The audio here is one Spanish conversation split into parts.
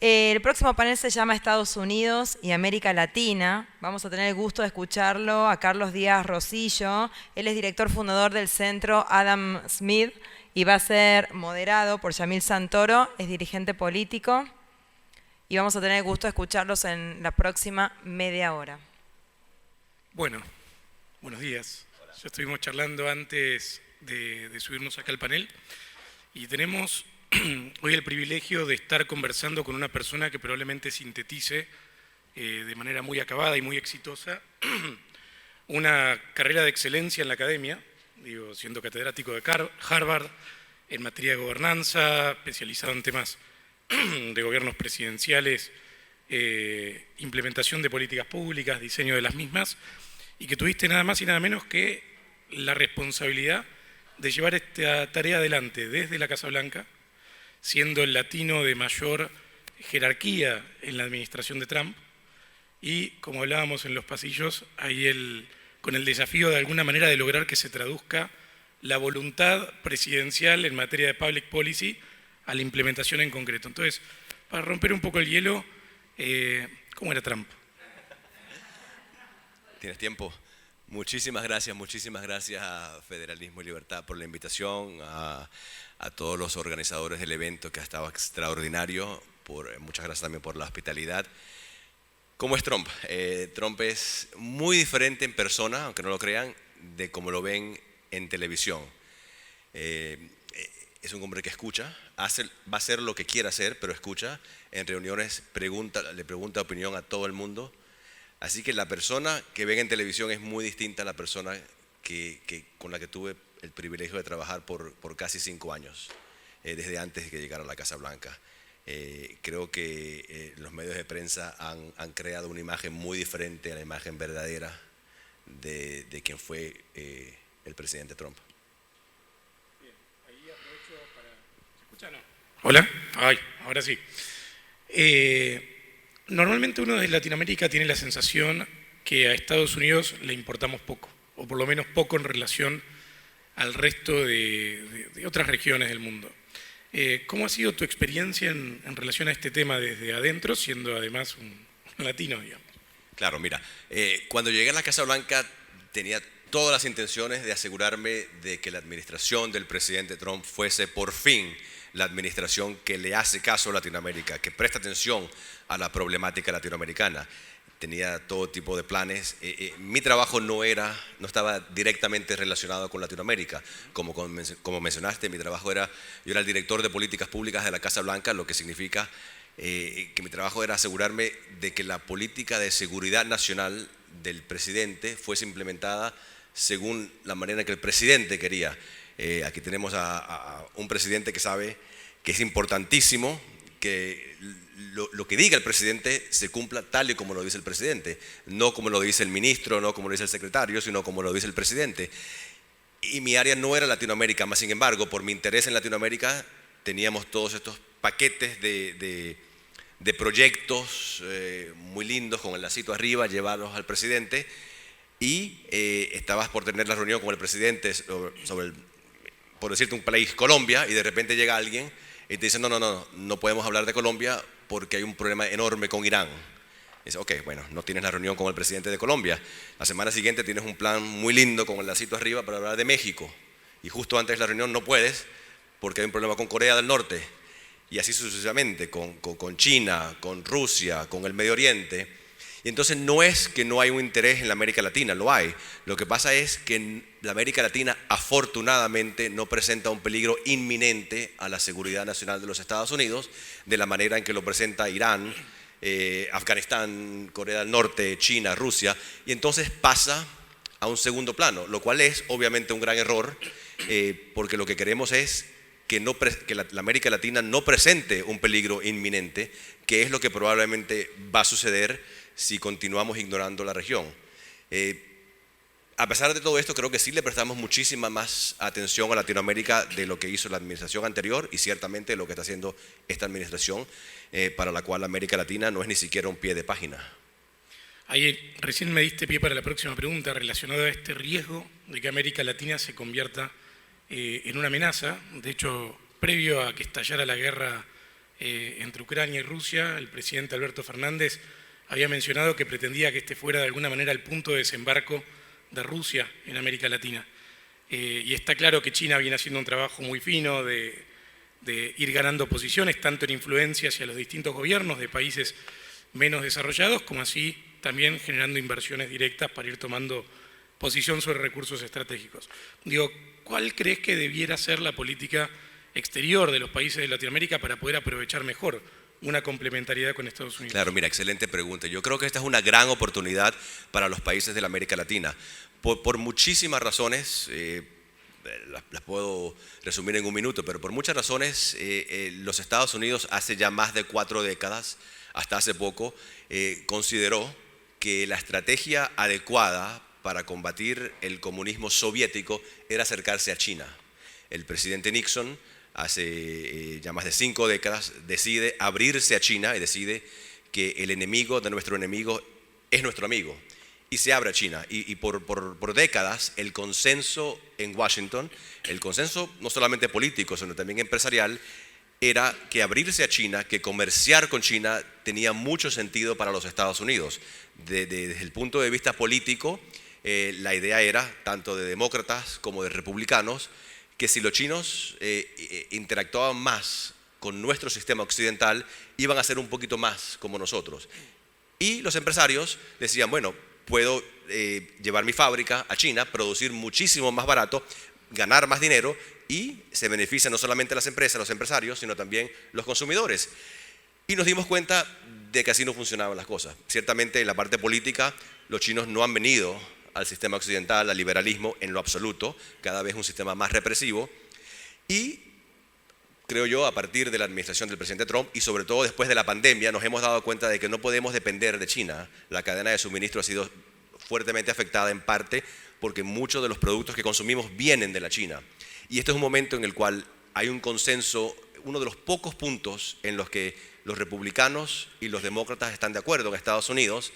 El próximo panel se llama Estados Unidos y América Latina. Vamos a tener el gusto de escucharlo a Carlos Díaz Rosillo. Él es director fundador del Centro Adam Smith y va a ser moderado por Yamil Santoro, es dirigente político. Y vamos a tener el gusto de escucharlos en la próxima media hora. Bueno, buenos días. Ya estuvimos charlando antes de subirnos acá al panel y tenemos hoy el privilegio de estar conversando con una persona que probablemente sintetice de manera muy acabada y muy exitosa una carrera de excelencia en la academia, siendo catedrático de Harvard en materia de gobernanza, especializado en temas de gobiernos presidenciales, implementación de políticas públicas, diseño de las mismas, y que tuviste nada más y nada menos que la responsabilidad de llevar esta tarea adelante desde la Casa Blanca, siendo el latino de mayor jerarquía en la administración de Trump, y como hablábamos en los pasillos, ahí con el desafío de alguna manera de lograr que se traduzca la voluntad presidencial en materia de public policy a la implementación en concreto. Entonces, para romper un poco el hielo, ¿cómo era Trump? ¿Tienes tiempo? Muchísimas gracias a Federalismo y Libertad por la invitación, a todos los organizadores del evento que ha estado extraordinario, muchas gracias también por la hospitalidad. ¿Cómo es Trump? Trump es muy diferente en persona, aunque no lo crean, de cómo lo ven en televisión. Es un hombre que escucha, va a hacer lo que quiera hacer, pero escucha. En reuniones le pregunta opinión a todo el mundo. Así que la persona que ven en televisión es muy distinta a la persona con la que tuve el privilegio de trabajar por casi 5 años, desde antes de que llegara a la Casa Blanca. Creo que los medios de prensa han creado una imagen muy diferente a la imagen verdadera de quien fue el presidente Trump. Bien, ahí aprovecho para... ¿Se escucha o no? ¿Hola? Ay, ahora sí. Normalmente uno desde Latinoamérica tiene la sensación que a Estados Unidos le importamos poco, o por lo menos poco en relación al resto de otras regiones del mundo. ¿Cómo ha sido tu experiencia en relación a este tema desde adentro, siendo además un latino, digamos? Claro, mira, cuando llegué a la Casa Blanca tenía todas las intenciones de asegurarme de que la administración del presidente Trump fuese por fin la administración que le hace caso a Latinoamérica, que presta atención a la problemática latinoamericana. Tenía todo tipo de planes. Mi trabajo no estaba directamente relacionado con Latinoamérica. Como mencionaste, yo era el director de políticas públicas de la Casa Blanca, lo que significa que mi trabajo era asegurarme de que la política de seguridad nacional del presidente fuese implementada según la manera que el presidente quería. Aquí tenemos a un presidente que sabe que es importantísimo que lo que diga el presidente se cumpla tal y como lo dice el presidente, no como lo dice el ministro, no como lo dice el secretario, sino como lo dice el presidente. Y mi área no era Latinoamérica, más sin embargo, por mi interés en Latinoamérica, teníamos todos estos paquetes de proyectos muy lindos con el lacito arriba, llevarlos al presidente, y estabas por tener la reunión con el presidente por decirte un país, Colombia, y de repente llega alguien y te dice, no podemos hablar de Colombia porque hay un problema enorme con Irán. Y dice, ok, bueno, no tienes la reunión con el presidente de Colombia. La semana siguiente tienes un plan muy lindo con el lacito arriba para hablar de México. Y justo antes de la reunión no puedes porque hay un problema con Corea del Norte. Y así sucesivamente, con China, con Rusia, con el Medio Oriente. Y entonces no es que no hay un interés en la América Latina, lo hay. Lo que pasa es que la América Latina afortunadamente no presenta un peligro inminente a la seguridad nacional de los Estados Unidos de la manera en que lo presenta Irán, Afganistán, Corea del Norte, China, Rusia, y entonces pasa a un segundo plano, lo cual es obviamente un gran error, porque lo que queremos es que la América Latina no presente un peligro inminente, que es lo que probablemente va a suceder si continuamos ignorando la región. A pesar de todo esto, creo que sí le prestamos muchísima más atención a Latinoamérica de lo que hizo la administración anterior y ciertamente lo que está haciendo esta administración, para la cual América Latina no es ni siquiera un pie de página. Ahí recién me diste pie para la próxima pregunta relacionada a este riesgo de que América Latina se convierta en una amenaza. De hecho, previo a que estallara la guerra entre Ucrania y Rusia, el presidente Alberto Fernández había mencionado que pretendía que este fuera de alguna manera el punto de desembarco de Rusia en América Latina. Y está claro que China viene haciendo un trabajo muy fino de ir ganando posiciones, tanto en influencia hacia los distintos gobiernos de países menos desarrollados, como así también generando inversiones directas para ir tomando posición sobre recursos estratégicos. Digo, ¿cuál crees que debiera ser la política exterior de los países de Latinoamérica para poder aprovechar mejor una complementariedad con Estados Unidos? Claro, mira, excelente pregunta. Yo creo que esta es una gran oportunidad para los países de la América Latina. Por muchísimas razones, las puedo resumir en un minuto, pero por muchas razones los Estados Unidos hace ya más de 4 décadas, hasta hace poco, consideró que la estrategia adecuada para combatir el comunismo soviético era acercarse a China. El presidente Nixon, hace ya más de 5 décadas, decide abrirse a China y decide que el enemigo de nuestro enemigo es nuestro amigo. Y se abre a China. Y por décadas el consenso en Washington, el consenso no solamente político, sino también empresarial, era que abrirse a China, que comerciar con China tenía mucho sentido para los Estados Unidos. Desde el punto de vista político, la idea era, tanto de demócratas como de republicanos, que si los chinos interactuaban más con nuestro sistema occidental, iban a ser un poquito más como nosotros. Y los empresarios decían, bueno, puedo llevar mi fábrica a China, producir muchísimo más barato, ganar más dinero y se benefician no solamente las empresas, los empresarios, sino también los consumidores. Y nos dimos cuenta de que así no funcionaban las cosas. Ciertamente en la parte política los chinos no han venido al sistema occidental, al liberalismo en lo absoluto, cada vez un sistema más represivo. Y creo yo, a partir de la administración del presidente Trump y sobre todo después de la pandemia, nos hemos dado cuenta de que no podemos depender de China. La cadena de suministro ha sido fuertemente afectada en parte porque muchos de los productos que consumimos vienen de la China. Y este es un momento en el cual hay un consenso, uno de los pocos puntos en los que los republicanos y los demócratas están de acuerdo en Estados Unidos,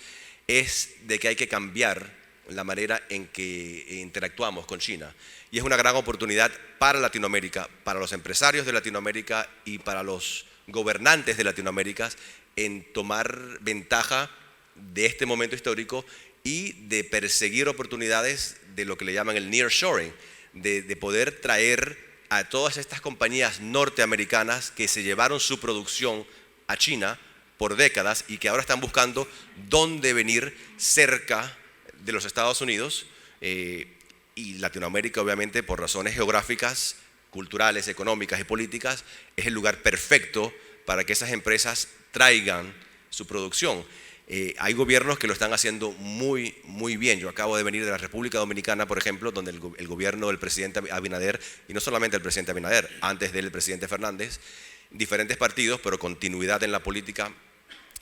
es de que hay que cambiar la manera en que interactuamos con China. Y es una gran oportunidad para Latinoamérica, para los empresarios de Latinoamérica y para los gobernantes de Latinoamérica en tomar ventaja de este momento histórico y de perseguir oportunidades de lo que le llaman el nearshoring, de poder traer a todas estas compañías norteamericanas que se llevaron su producción a China por décadas y que ahora están buscando dónde venir cerca de los Estados Unidos, y Latinoamérica, obviamente, por razones geográficas, culturales, económicas y políticas, es el lugar perfecto para que esas empresas traigan su producción. Hay gobiernos que lo están haciendo muy, muy bien. Yo acabo de venir de la República Dominicana, por ejemplo, donde el gobierno del presidente Abinader, y no solamente el presidente Abinader, antes del presidente Fernández, diferentes partidos, pero continuidad en la política,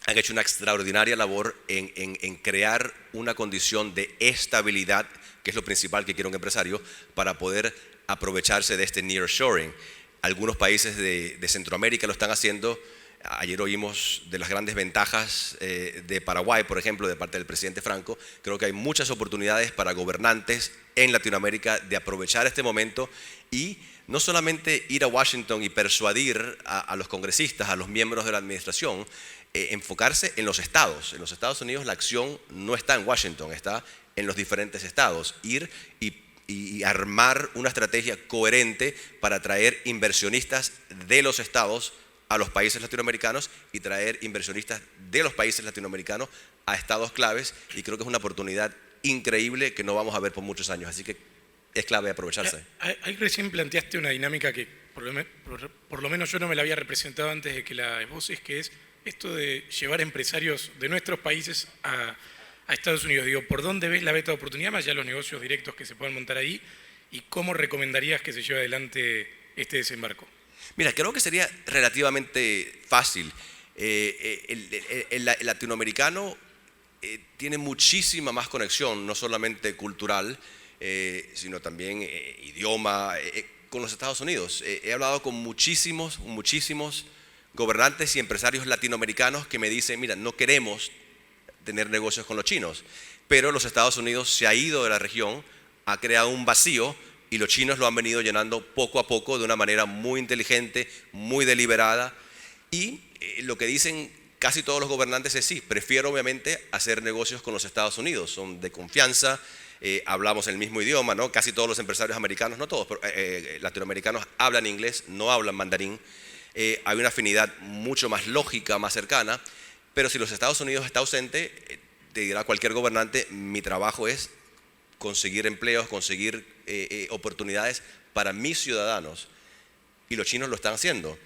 han hecho una extraordinaria labor en crear una condición de estabilidad, que es lo principal que quiere un empresario, para poder aprovecharse de este nearshoring. Algunos países de Centroamérica lo están haciendo. Ayer oímos de las grandes ventajas de Paraguay, por ejemplo, de parte del presidente Franco. Creo que hay muchas oportunidades para gobernantes en Latinoamérica de aprovechar este momento y no solamente ir a Washington y persuadir a los congresistas, a los miembros de la administración, enfocarse en los estados. En los Estados Unidos la acción no está en Washington, está en los diferentes estados. Ir y armar una estrategia coherente para traer inversionistas de los estados a los países latinoamericanos y traer inversionistas de los países latinoamericanos a estados claves, y creo que es una oportunidad increíble que no vamos a ver por muchos años, así que es clave aprovecharse. Ahí recién planteaste una dinámica que por lo menos yo no me la había representado antes de que la esboces, que es esto de llevar empresarios de nuestros países a Estados Unidos. Digo, ¿por dónde ves la beta de oportunidad, más allá de los negocios directos que se puedan montar ahí? ¿Y cómo recomendarías que se lleve adelante este desembarco? Mira, creo que sería relativamente fácil. El latinoamericano tiene muchísima más conexión, no solamente cultural, sino también idioma, con los Estados Unidos. He hablado con muchísimos gobernantes y empresarios latinoamericanos que me dicen, mira, no queremos tener negocios con los chinos, pero los Estados Unidos se ha ido de la región, ha creado un vacío y los chinos lo han venido llenando poco a poco de una manera muy inteligente, muy deliberada. Y lo que dicen casi todos los gobernantes es sí, prefiero obviamente hacer negocios con los Estados Unidos, son de confianza, hablamos el mismo idioma, ¿no? Casi todos los empresarios americanos, no todos, pero, latinoamericanos hablan inglés, no hablan mandarín. Hay una afinidad mucho más lógica, más cercana, pero si los Estados Unidos está ausente, te dirá cualquier gobernante, mi trabajo es conseguir empleos, conseguir oportunidades para mis ciudadanos, y los chinos lo están haciendo.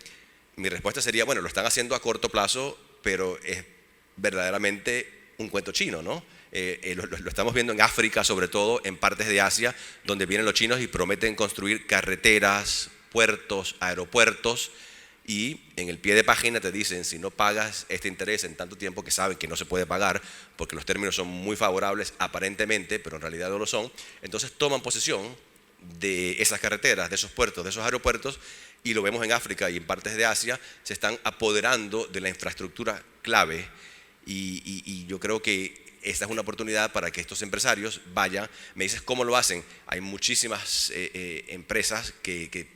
Mi respuesta sería, bueno, lo están haciendo a corto plazo, pero es verdaderamente un cuento chino, ¿no? Lo estamos viendo en África, sobre todo en partes de Asia, donde vienen los chinos y prometen construir carreteras, puertos, aeropuertos, y en el pie de página te dicen, si no pagas este interés en tanto tiempo, que saben que no se puede pagar, porque los términos son muy favorables aparentemente, pero en realidad no lo son, entonces toman posesión de esas carreteras, de esos puertos, de esos aeropuertos, y lo vemos en África y en partes de Asia, se están apoderando de la infraestructura clave, y yo creo que esta es una oportunidad para que estos empresarios vayan. Me dices cómo lo hacen. Hay muchísimas empresas que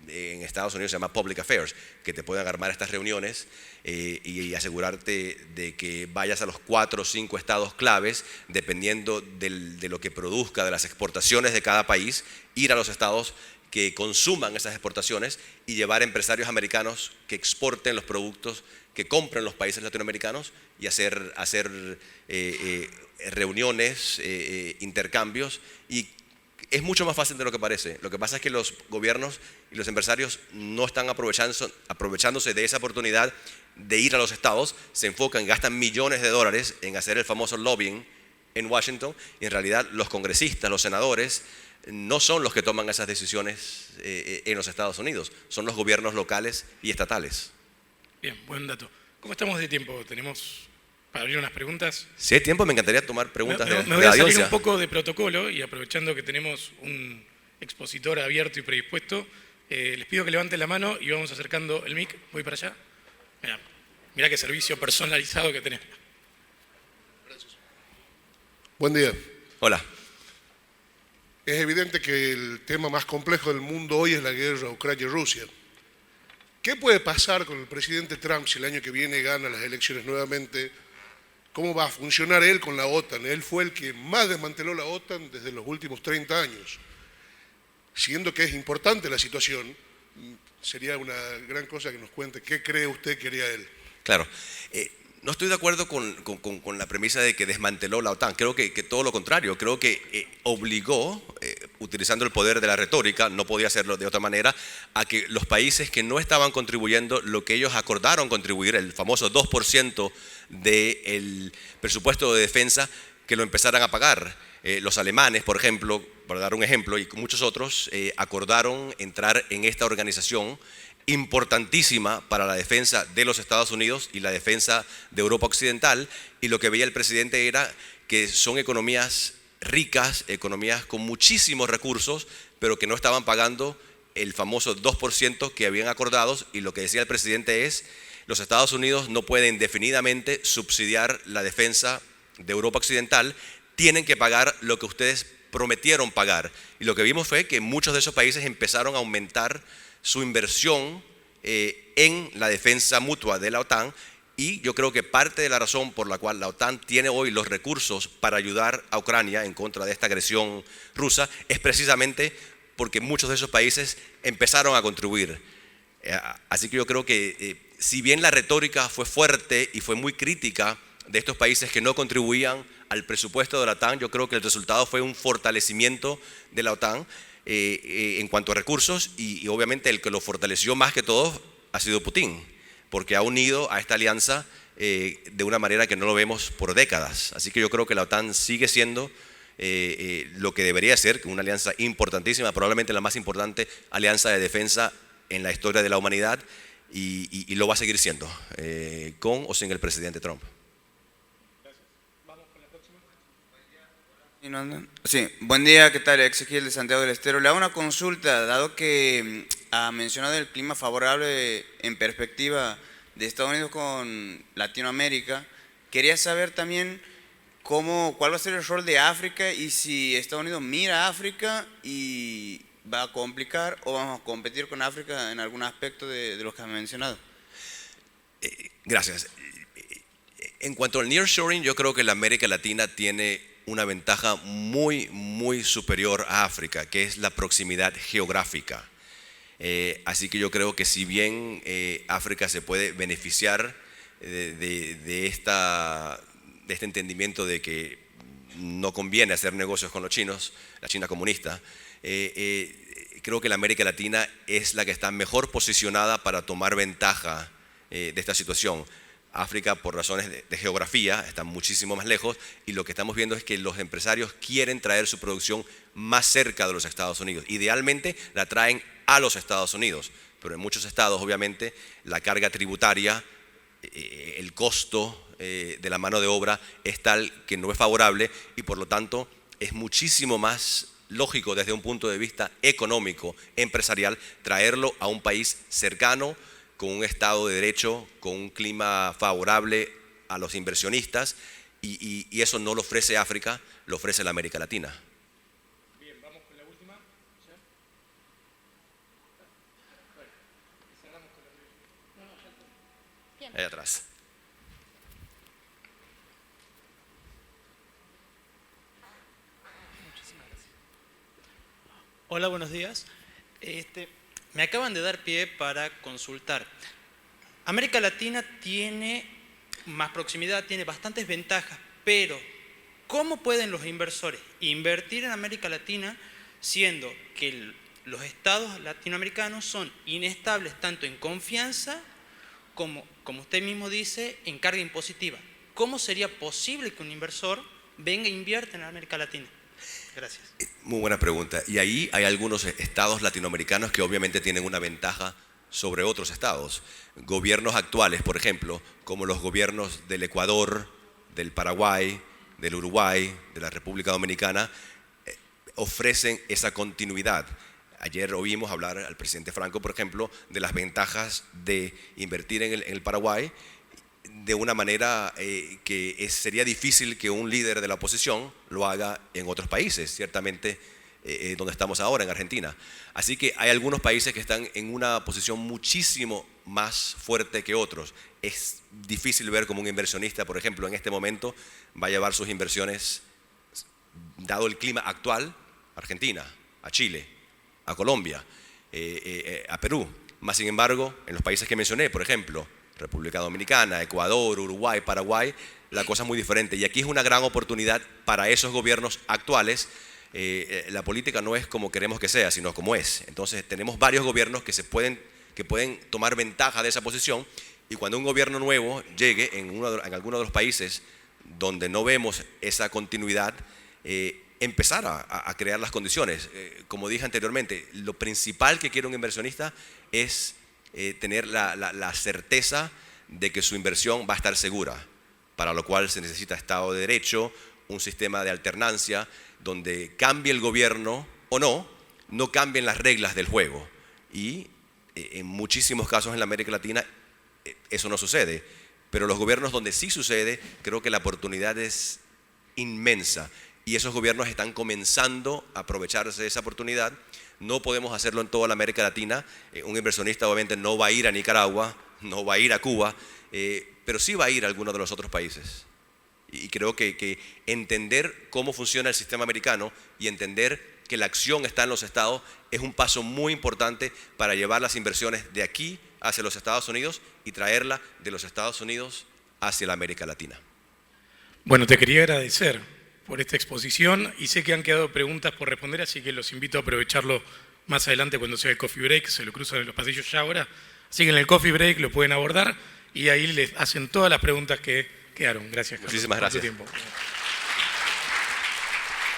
en Estados Unidos se llama Public Affairs, que te pueden armar estas reuniones y asegurarte de que vayas a los 4 o 5 estados claves, dependiendo de lo que produzca, de las exportaciones de cada país, ir a los estados que consuman esas exportaciones y llevar empresarios americanos que exporten los productos que compren los países latinoamericanos y hacer reuniones, intercambios, y es mucho más fácil de lo que parece. Lo que pasa es que los gobiernos y los empresarios no están aprovechándose de esa oportunidad de ir a los estados, se enfocan, gastan millones de dólares en hacer el famoso lobbying en Washington, y en realidad los congresistas, los senadores, no son los que toman esas decisiones en los Estados Unidos, son los gobiernos locales y estatales. Bien, buen dato. ¿Cómo estamos de tiempo? ¿Tenemos para abrir unas preguntas? Si hay tiempo, me encantaría tomar preguntas me de voy la a salir audiencia. un poco de protocolo y aprovechando que tenemos un expositor abierto y predispuesto, les pido que levanten la mano y vamos acercando el mic. Voy para allá. Mirá qué servicio personalizado que tenemos. Gracias. Buen día. Hola. Es evidente que el tema más complejo del mundo hoy es la guerra Ucrania-Rusia. ¿Qué puede pasar con el presidente Trump si el año que viene gana las elecciones nuevamente? ¿Cómo va a funcionar él con la OTAN? Él fue el que más desmanteló la OTAN desde los últimos 30 años. Siendo que es importante la situación, sería una gran cosa que nos cuente qué cree usted que haría él. Claro. No estoy de acuerdo con la premisa de que desmanteló la OTAN. Creo que todo lo contrario. Creo que obligó, utilizando el poder de la retórica, no podía hacerlo de otra manera, a que los países que no estaban contribuyendo lo que ellos acordaron contribuir, el famoso 2% del presupuesto de defensa, que lo empezaran a pagar. Los alemanes, por ejemplo, para dar un ejemplo, y muchos otros, acordaron entrar en esta organización importantísima para la defensa de los Estados Unidos y la defensa de Europa Occidental, y lo que veía el presidente era que son economías ricas, economías con muchísimos recursos, pero que no estaban pagando el famoso 2% que habían acordado, y lo que decía el presidente es, los Estados Unidos no pueden indefinidamente subsidiar la defensa de Europa Occidental, tienen que pagar lo que ustedes prometieron pagar. Y lo que vimos fue que muchos de esos países empezaron a aumentar su inversión en la defensa mutua de la OTAN, y yo creo que parte de la razón por la cual la OTAN tiene hoy los recursos para ayudar a Ucrania en contra de esta agresión rusa es precisamente porque muchos de esos países empezaron a contribuir. Así que yo creo que si bien la retórica fue fuerte y fue muy crítica de estos países que no contribuían al presupuesto de la OTAN, yo creo que el resultado fue un fortalecimiento de la OTAN en cuanto a recursos, y obviamente el que lo fortaleció más que todo ha sido Putin, porque ha unido a esta alianza de una manera que no lo vemos por décadas. Así que yo creo que la OTAN sigue siendo lo que debería ser, una alianza importantísima, probablemente la más importante alianza de defensa en la historia de la humanidad, y lo va a seguir siendo, con o sin el presidente Trump. Sí, buen día, ¿qué tal? Ezequiel de Santiago del Estero. Le hago una consulta, dado que ha mencionado el clima favorable en perspectiva de Estados Unidos con Latinoamérica, quería saber también cuál va a ser el rol de África, y si Estados Unidos mira a África y va a complicar o vamos a competir con África en algún aspecto de los que ha mencionado. Gracias. En cuanto al nearshoring, yo creo que la América Latina tiene una ventaja muy, muy superior a África, que es la proximidad geográfica. Así que yo creo que si bien África se puede beneficiar de este entendimiento de que no conviene hacer negocios con los chinos, la China comunista, creo que la América Latina es la que está mejor posicionada para tomar ventaja de esta situación. África, por razones de geografía, está muchísimo más lejos, y lo que estamos viendo es que los empresarios quieren traer su producción más cerca de los Estados Unidos. Idealmente la traen a los Estados Unidos, pero en muchos estados, obviamente, la carga tributaria, el costo de la mano de obra es tal que no es favorable, y por lo tanto es muchísimo más lógico desde un punto de vista económico, empresarial, traerlo a un país cercano, con un Estado de Derecho, con un clima favorable a los inversionistas, y eso no lo ofrece África, lo ofrece la América Latina. Bien, vamos con la última. Ahí atrás. Hola, buenos días. Me acaban de dar pie para consultar. América Latina tiene más proximidad, tiene bastantes ventajas, pero ¿cómo pueden los inversores invertir en América Latina siendo que los estados latinoamericanos son inestables tanto en confianza como usted mismo dice, en carga impositiva? ¿Cómo sería posible que un inversor venga e invierta en América Latina? Gracias. Muy buena pregunta. Y ahí hay algunos estados latinoamericanos que obviamente tienen una ventaja sobre otros estados. Gobiernos actuales, por ejemplo, como los gobiernos del Ecuador, del Paraguay, del Uruguay, de la República Dominicana, ofrecen esa continuidad. Ayer oímos hablar al presidente Franco, por ejemplo, de las ventajas de invertir en el Paraguay de una manera que sería difícil que un líder de la oposición lo haga en otros países, ciertamente donde estamos ahora, en Argentina. Así que hay algunos países que están en una posición muchísimo más fuerte que otros. Es difícil ver cómo un inversionista, por ejemplo, en este momento va a llevar sus inversiones, dado el clima actual, a Argentina, a Chile, a Colombia, a Perú. Más sin embargo, en los países que mencioné, por ejemplo, República Dominicana, Ecuador, Uruguay, Paraguay, la cosa es muy diferente. Y aquí es una gran oportunidad para esos gobiernos actuales. La política no es como queremos que sea, sino como es. Entonces tenemos varios gobiernos que pueden tomar ventaja de esa posición, y cuando un gobierno nuevo llegue en alguno de los países donde no vemos esa continuidad, empezar a crear las condiciones. Como dije anteriormente, lo principal que quiere un inversionista es tener la certeza de que su inversión va a estar segura, para lo cual se necesita Estado de Derecho, un sistema de alternancia, donde cambie el gobierno o no cambien las reglas del juego. Y en muchísimos casos en la América Latina eso no sucede, pero los gobiernos donde sí sucede, creo que la oportunidad es inmensa, y esos gobiernos están comenzando a aprovecharse de esa oportunidad. No podemos hacerlo en toda la América Latina. Un inversionista obviamente no va a ir a Nicaragua, no va a ir a Cuba, pero sí va a ir a alguno de los otros países. Y creo que entender cómo funciona el sistema americano y entender que la acción está en los estados es un paso muy importante para llevar las inversiones de aquí hacia los Estados Unidos y traerla de los Estados Unidos hacia la América Latina. Bueno, te quería agradecer por esta exposición, y sé que han quedado preguntas por responder, así que los invito a aprovecharlo más adelante cuando sea el coffee break. Se lo cruzan en los pasillos ya ahora, así que en el coffee break lo pueden abordar y ahí les hacen todas las preguntas que quedaron. Gracias, Carlos. Muchísimas gracias. Por tu tiempo.